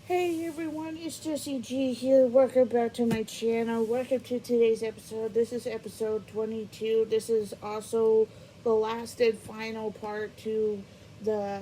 Hey everyone, it's Jessie G here. Welcome back to my channel. Welcome to today's episode. This is episode 22. This is also the last and final part to the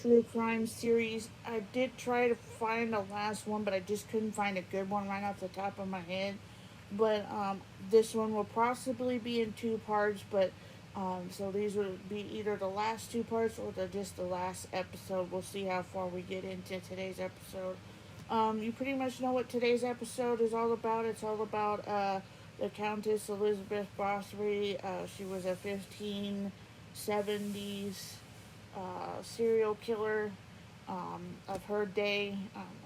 true crime series. I did try to find the last one, but I just couldn't find a good one right off the top of my head. But this one will possibly be in two parts, but so these would be either the last two parts or just the last episode. We'll see how far we get into today's episode. You pretty much know what today's episode is all about. It's all about the Countess Elizabeth Buttery. She was a 1570s serial killer of her day.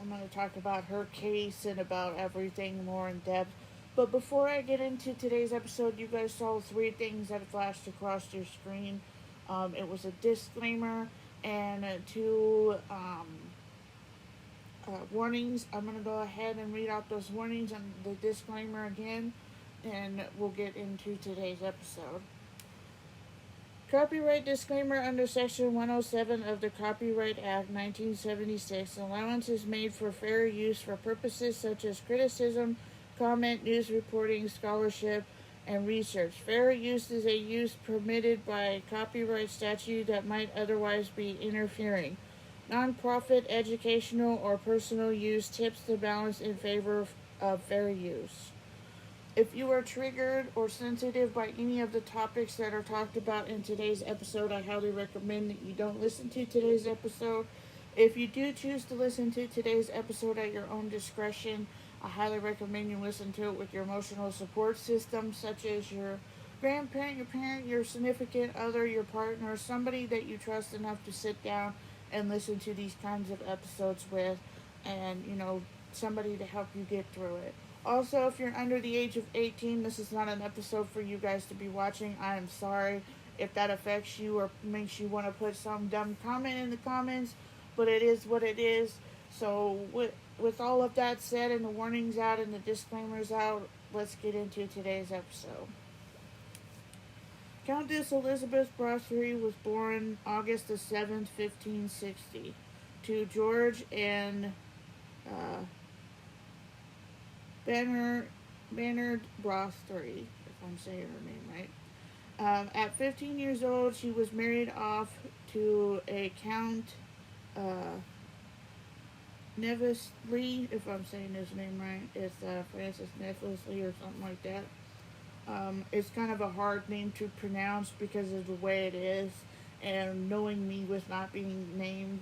I'm going to talk about her case and about everything more in depth. But before I get into today's episode, you guys saw three things that flashed across your screen. It was a disclaimer and two warnings. I'm going to go ahead and read out those warnings and the disclaimer again, and we'll get into today's episode. Copyright disclaimer under Section 107 of the Copyright Act 1976. Allowance is made for fair use for purposes such as criticism, comment, news reporting, scholarship, and research. Fair use is a use permitted by copyright statute that might otherwise be interfering. Non-profit, educational, or personal use tips the balance in favor of fair use. If you are triggered or sensitive by any of the topics that are talked about in today's episode, I highly recommend that you don't listen to today's episode. If you do choose to listen to today's episode at your own discretion, I highly recommend you listen to it with your emotional support system, such as your grandparent, your parent, your significant other, your partner, somebody that you trust enough to sit down and listen to these kinds of episodes with, and, somebody to help you get through it. Also, if you're under the age of 18, this is not an episode for you guys to be watching. I am sorry if that affects you or makes you want to put some dumb comment in the comments, but it is what it is. So, with all of that said and the warnings out and the disclaimers out, let's get into today's episode. Countess Elizabeth Buttery was born August the 7th, 1560, to George and Bernard Buttery, if I'm saying her name right. At 15 years old, she was married off to a Count Nevesley, if I'm saying his name right. It's Francis Nevesley or something like that. It's kind of a hard name to pronounce because of the way it is, and knowing me with not being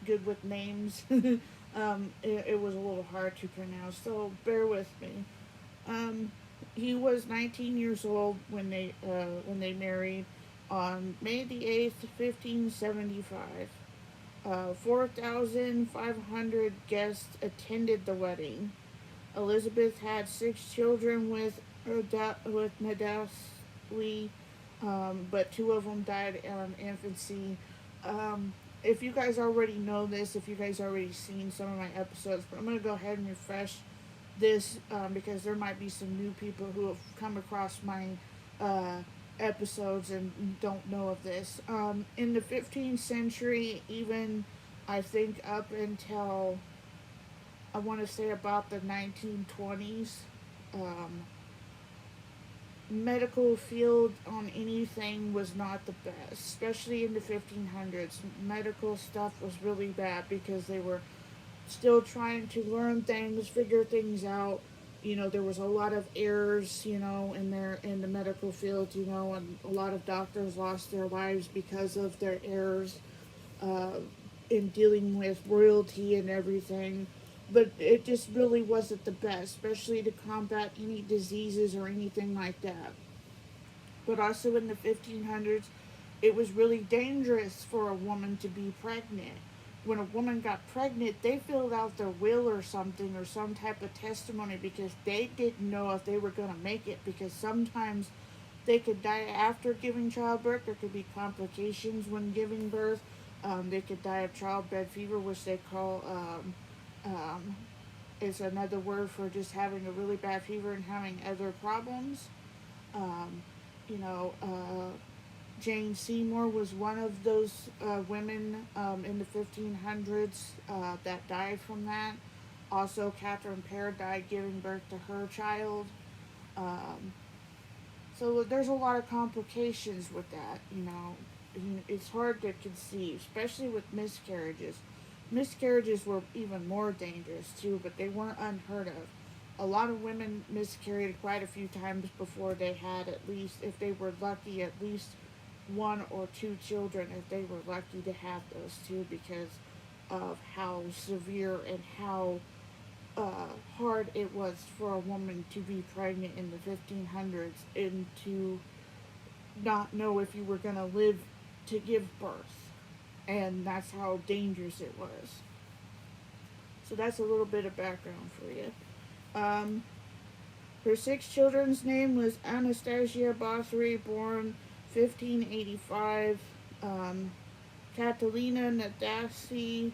good with names, it was a little hard to pronounce. So bear with me. He was 19 years old when they married on May the 8th, 1575. 4,500 guests attended the wedding. Elizabeth had 6 children with Nadasli, but 2 of them died in infancy. If you guys already know this, if you guys already seen some of my episodes, but I'm going to go ahead and refresh this because there might be some new people who have come across my episodes and don't know of this. In the 15th century, even I think up until I want to say about the 1920s, medical field on anything was not the best, especially in the 1500s. Medical stuff was really bad because they were still trying to learn things, figure things out. There was a lot of errors, in the medical field, and a lot of doctors lost their lives because of their errors in dealing with royalty and everything. But it just really wasn't the best, especially to combat any diseases or anything like that. But also in the 1500s, it was really dangerous for a woman to be pregnant. When a woman got pregnant, they filled out their will or something or some type of testimony because they didn't know if they were going to make it, because sometimes they could die after giving childbirth. There could be complications when giving birth. They could die of childbed fever, which they call is another word for just having a really bad fever and having other problems. Um, you know, Jane Seymour was one of those women in the 1500s that died from that. Also, Catherine Parr died giving birth to her child. Um, so there's a lot of complications with that, you know. It's hard to conceive, especially with miscarriages. Miscarriages were even more dangerous too, but they weren't unheard of. A lot of women miscarried quite a few times before they had at least, if they were lucky, at least one or two children, if they were lucky to have those two, because of how severe and how hard it was for a woman to be pregnant in the 1500s and to not know if you were going to live to give birth. And that's how dangerous it was. So that's a little bit of background for you. Um, Her six children's name was Anastasia Bathory, born 1585. Catalina Nadasi,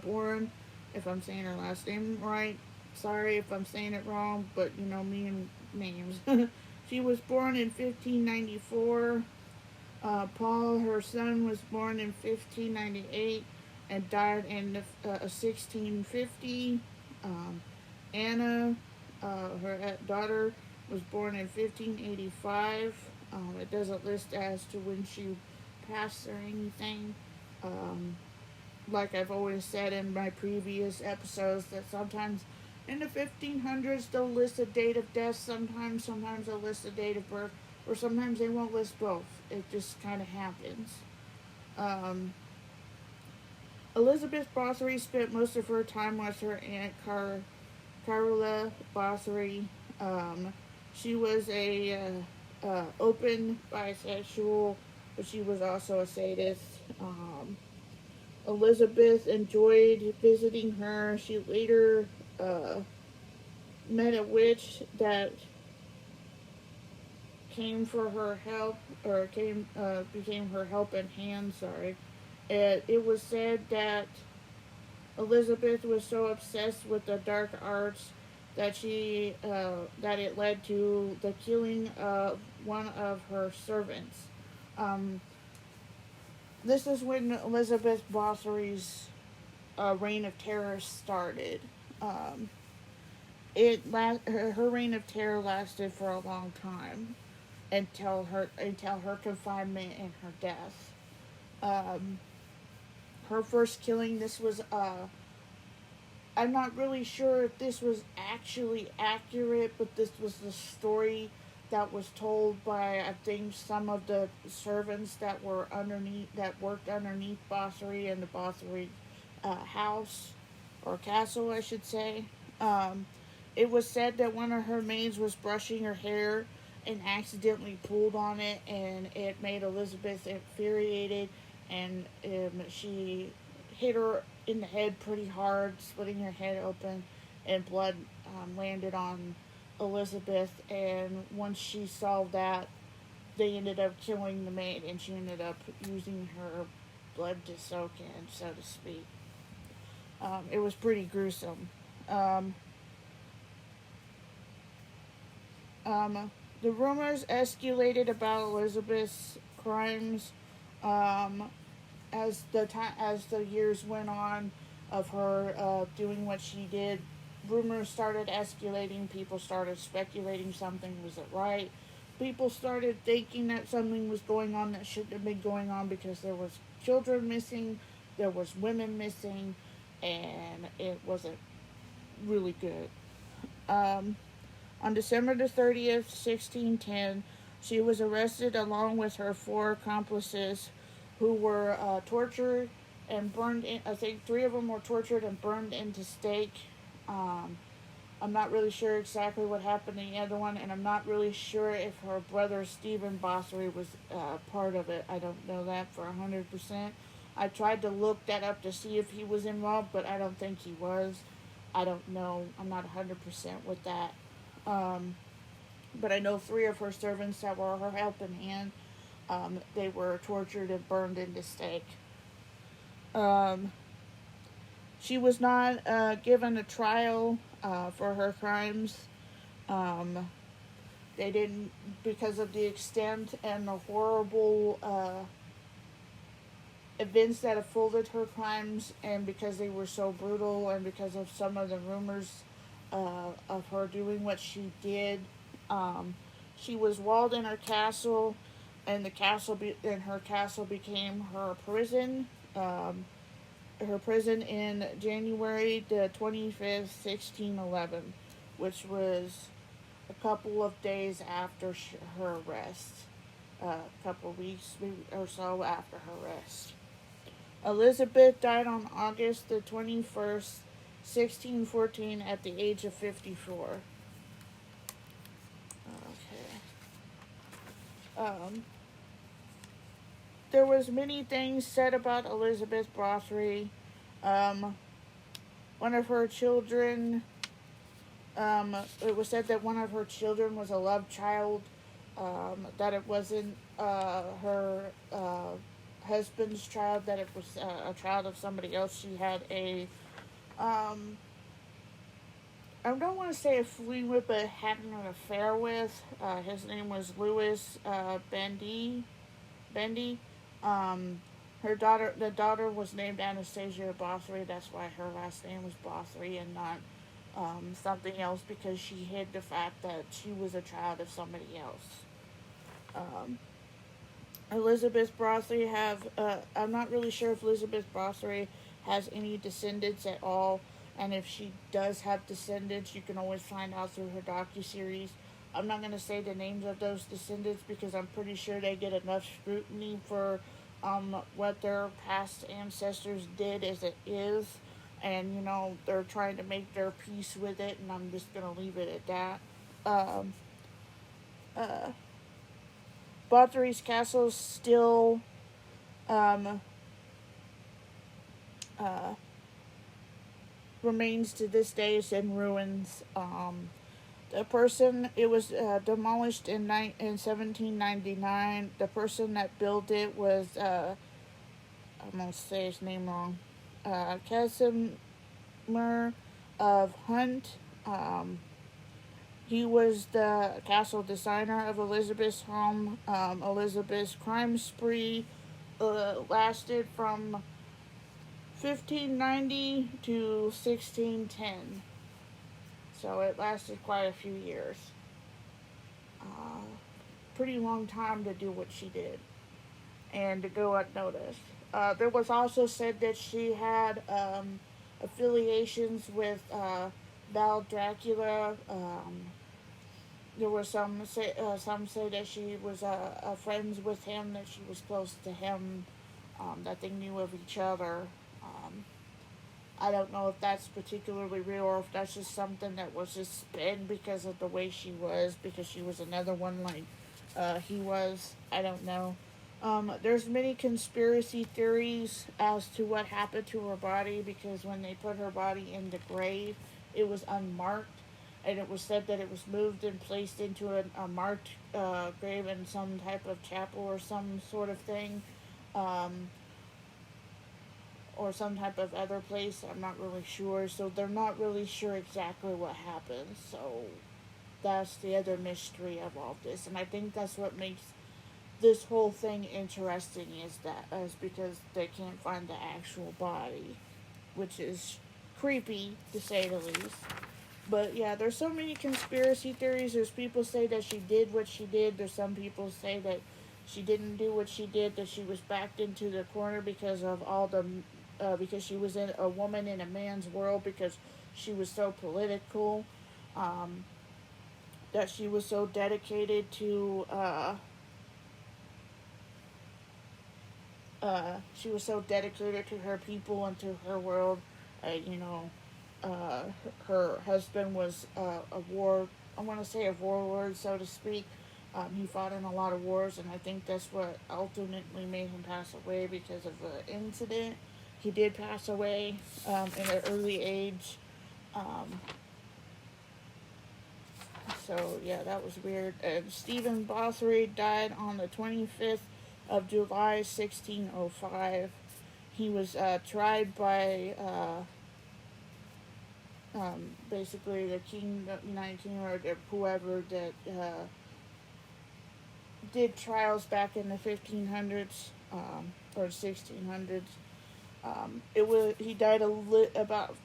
born, if I'm saying her last name right, sorry if I'm saying it wrong, but you know me and names. She was born in 1594. Paul, her son, was born in 1598 and died in 1650. Anna, her daughter, was born in 1585. It doesn't list as to when she passed or anything. Um, like I've always said in my previous episodes, that sometimes in the 1500s they'll list a date of death, sometimes they'll list a date of birth, or sometimes they won't list both. It just kind of happens. Um, Elizabeth Bathory spent most of her time with her aunt Carola Bathory. She was a open bisexual, but she was also a sadist. Elizabeth enjoyed visiting her. She later met a witch that came for her help, or became her helping hand. Sorry, and it was said that Elizabeth was so obsessed with the dark arts that that it led to the killing of one of her servants. Um, this is when Elizabeth Bathory's reign of terror started. Um, her reign of terror lasted for a long time until her confinement and her death. Um, Her first killing. This was I'm not really sure if this was actually accurate, but this was the story that was told by, I think, some of the servants that worked underneath Bathory in the Bathory house or castle, I should say. Um, it was said that one of her maids was brushing her hair and accidentally pulled on it, and it made Elizabeth infuriated, and she hit her in the head pretty hard, splitting her head open, and blood landed on Elizabeth. And once she saw that, they ended up killing the maid, and she ended up using her blood to soak in, so to speak. It was pretty gruesome. Um, the rumors escalated about Elizabeth's crimes um, as the years went on of her doing what she did. Rumors started escalating. People started speculating something wasn't right. People started thinking that something was going on that shouldn't have been going on, because there was children missing, there was women missing, and it wasn't really good. Um, on December the 30th, 1610, she was arrested along with her four accomplices, who were tortured and burned in. I think three of them were tortured and burned into stake. I'm not really sure exactly what happened to the other one, and I'm not really sure if her brother Stephen Bathory was part of it. I don't know that for 100%. I tried to look that up to see if he was involved, but I don't think he was. I don't know. I'm not 100% with that. But I know three of her servants that were her helping hand, they were tortured and burned into stake. Um, she was not given a trial for her crimes. Um, they didn't, because of the extent and the horrible events that unfolded her crimes, and because they were so brutal, and because of some of the rumors of her doing what she did. Um, she was walled in her castle, and her castle became her prison. Um, her prison in January the 25th, 1611, which was a couple of days after her arrest, a couple of weeks or so after her arrest. Elizabeth died on August the 21st, 1614, at the age of 54. Okay. There was many things said about Elizabeth Bathory. Um, one of her children, it was said that one of her children was a love child, that it wasn't her husband's child, that it was a child of somebody else. She had um, I don't want to say a fling with, but having an affair with. His name was Louis Bendy. Um, the daughter was named Anastasia Bathory. That's why her last name was Bathory and not something else, because she hid the fact that she was a child of somebody else. Um, Elizabeth Bathory I'm not really sure if Elizabeth Bathory has any descendants at all, and if she does have descendants, you can always find out through her docuseries. I'm not going to say the names of those descendants because I'm pretty sure they get enough scrutiny for what their past ancestors did as it is, and they're trying to make their peace with it, and I'm just going to leave it at that. Um, uh, Buttery's castle still um, uh, remains to this day. It's in ruins. It was demolished in 1799. The person that built it was, I'm going to say his name wrong, Casimir of Hunt. He was the castle designer of Elizabeth's home. Elizabeth's crime spree lasted from 1590 to 1610. So it lasted quite a few years. Pretty long time to do what she did and to go unnoticed. There was also said that she had affiliations with Val Dracula. There were some say that she was friends with him, that she was close to him, that they knew of each other. I don't know if that's particularly real or if that's just something that was just spin because of the way she was, because she was another one like he was. I don't know. There's many conspiracy theories as to what happened to her body, because when they put her body in the grave, it was unmarked, and it was said that it was moved and placed into a marked grave in some type of chapel or some sort of thing. Or some type of other place. I'm not really sure. So they're not really sure exactly what happened. So that's the other mystery of all this. And I think that's what makes this whole thing interesting, is because they can't find the actual body, which is creepy to say the least. But yeah, there's so many conspiracy theories. There's people say that she did what she did. There's some people say that she didn't do what she did, that she was backed into the corner because of all the because she was a woman in a man's world, because she was so political, that she was so dedicated to her people and to her world. You know, her husband was a war. I want to say a warlord, so to speak. He fought in a lot of wars, and I think that's what ultimately made him pass away, because of the incident. He did pass away in an early age. So, yeah, that was weird. Stephen Bathory died on the 25th of July, 1605. He was tried by basically the King of the United Kingdom, or whoever that did trials back in the 1500s or 1600s. It was he died about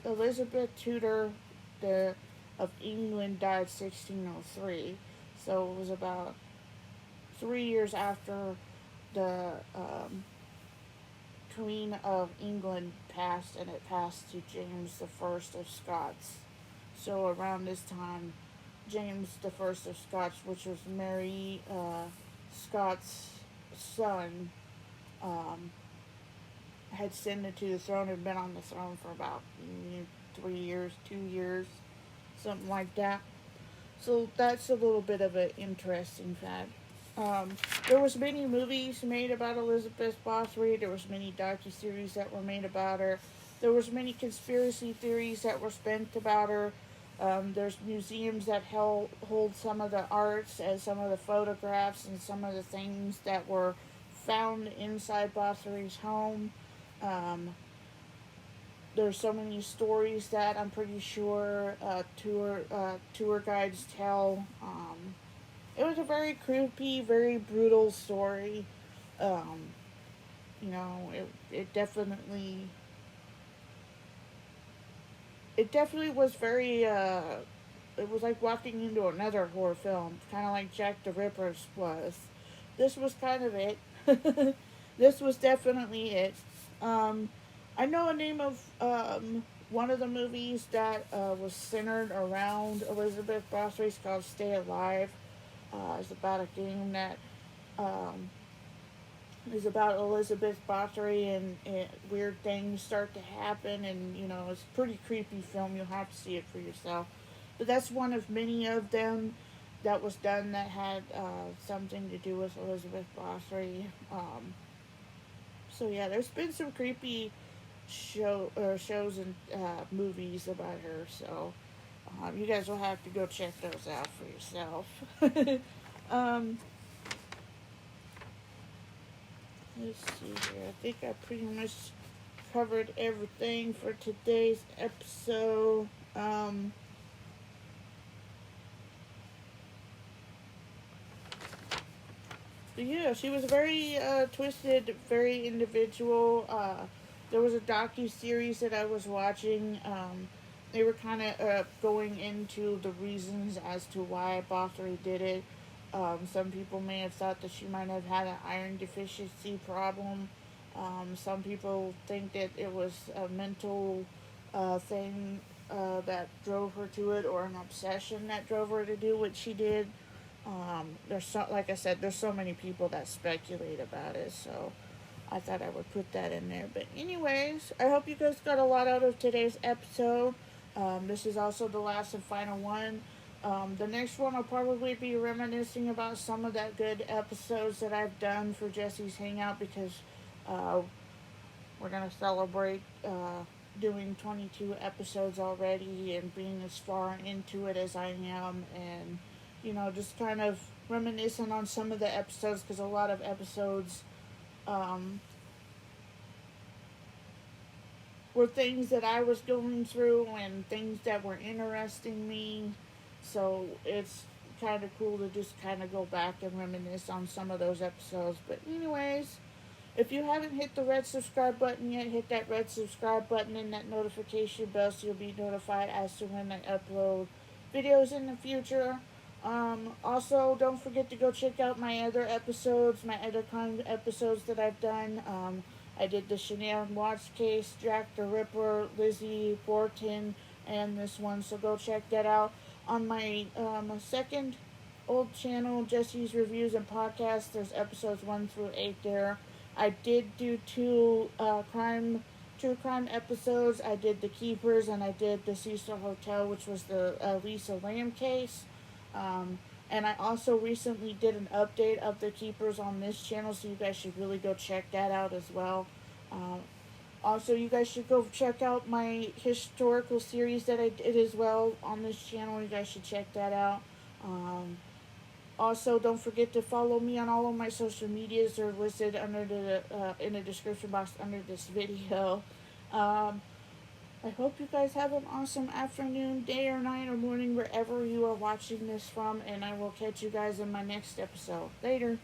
Elizabeth Tudor the of England died 1603, so it was about 3 years after the Queen of England passed, and it passed to James the First of Scots. So around this time, James the First of Scots, which was Mary Scott's son, um, had ascended to the throne and been on the throne for about 3 years, 2 years, something like that. So that's a little bit of an interesting fact. Um, there was many movies made about Elizabeth Bathory. There was many docuseries that were made about her. There was many conspiracy theories that were spent about her. There's museums that hold some of the arts and some of the photographs and some of the things that were found inside Bathory's home. Um, there's so many stories that I'm pretty sure tour guides tell. It was a very creepy, very brutal story. Um, it definitely was very. It was like walking into another horror film, kind of like Jack the Ripper's was. This was kind of it. This was definitely it. Um, I know a name of one of the movies that was centered around Elizabeth Bathory. It's called Stay Alive. It's about a game that um, is about Elizabeth Buttery, and weird things start to happen, and it's a pretty creepy film. You'll have to see it for yourself. But that's one of many of them that was done that had something to do with Elizabeth Buttery. So yeah, there's been some creepy shows and movies about her. So you guys will have to go check those out for yourself. um, let's see here. I think I pretty much covered everything for today's episode. Yeah, she was very twisted, very individual. There was a docu series that I was watching. They were kind of going into the reasons as to why Bathory did it. Some people may have thought that she might have had an iron deficiency problem. Some people think that it was a mental thing that drove her to it, or an obsession that drove her to do what she did. Like I said, there's so many people that speculate about it, so I thought I would put that in there. But anyways, I hope you guys got a lot out of today's episode. This is also the last and final one. The next one I'll probably be reminiscing about some of that good episodes that I've done for Jessie's Hangout, because uh, we're going to celebrate doing 22 episodes already and being as far into it as I am, and just kind of reminiscing on some of the episodes, because a lot of episodes um, were things that I was going through and things that were interesting me. So it's kind of cool to just kind of go back and reminisce on some of those episodes. But anyways, if you haven't hit the red subscribe button yet, hit that red subscribe button and that notification bell so you'll be notified as to when I upload videos in the future. Also, don't forget to go check out my other episodes, my other kind of episodes that I've done. I did the Chanel Watts case, Jack the Ripper, Lizzie Borton, and this one, so go check that out. On my second old channel, Jessie's Reviews and Podcasts, there's episodes 1 through 8 there. I did do two true crime episodes. I did The Keepers, and I did the Cecil Hotel, which was the Lisa Lamb case. And I also recently did an update of The Keepers on this channel, so you guys should really go check that out as well. Also, you guys should go check out my historical series that I did as well on this channel. You guys should check that out. Also, don't forget to follow me on all of my social medias. They're listed under in the description box under this video. I hope you guys have an awesome afternoon, day or night or morning, wherever you are watching this from, and I will catch you guys in my next episode. Later.